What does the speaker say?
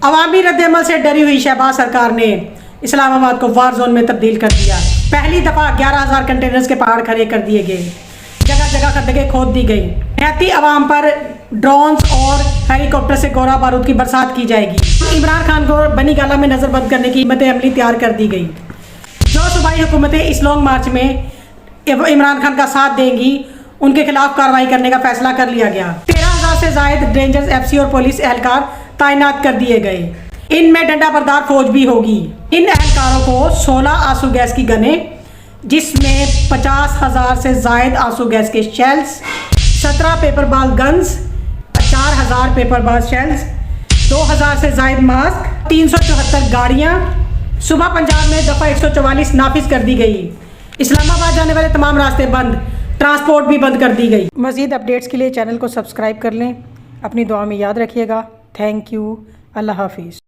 عوامی رد عمل سے ڈری ہوئی شہباز سرکار نے اسلام آباد کو وار زون میں تبدیل کر دیا۔ پہلی دفعہ 11,000 کنٹینرز کے پہاڑ کھڑے کر دیے گئے، جگہ جگہ خندقیں کھود دی گئی، دیہاتی عوام پر ڈرونز اور ہیلی کاپٹر سے گولہ بارود کی برسات کی جائے گی۔ عمران خان کو بنی گالہ میں نظر بند کرنے کی حکمت عملی تیار کر دی گئی۔ جو صوبائی حکومتیں اس لانگ مارچ میں عمران خان کا ساتھ دیں گی، ان کے خلاف کارروائی کرنے کا فیصلہ کر لیا گیا۔ 13,000 سے زائد رینجرز، FC اور پولیس اہلکار تعینات کر دیے گئے۔ ان میں ڈنڈا بردار فوج بھی ہوگی۔ ان اہلکاروں کو 16 آنسو گیس کی گنیں، جس میں 50,000 سے زائد آنسو گیس کے شیلز، 17 پیپر بال گنز، 4,000 پیپر بال شیلز، 2,000 سے زائد ماسک، 374 گاڑیاں۔ صبح پنجاب میں دفعہ 144 نافذ کر دی گئی۔ اسلام آباد جانے والے تمام راستے بند، ٹرانسپورٹ بھی بند کر دی گئی۔ مزید اپڈیٹس کے لیے چینل کو سبسکرائب کر لیں۔ اپنی دعا میں یاد رکھیے گا۔ Thank you. اللہ حافظ۔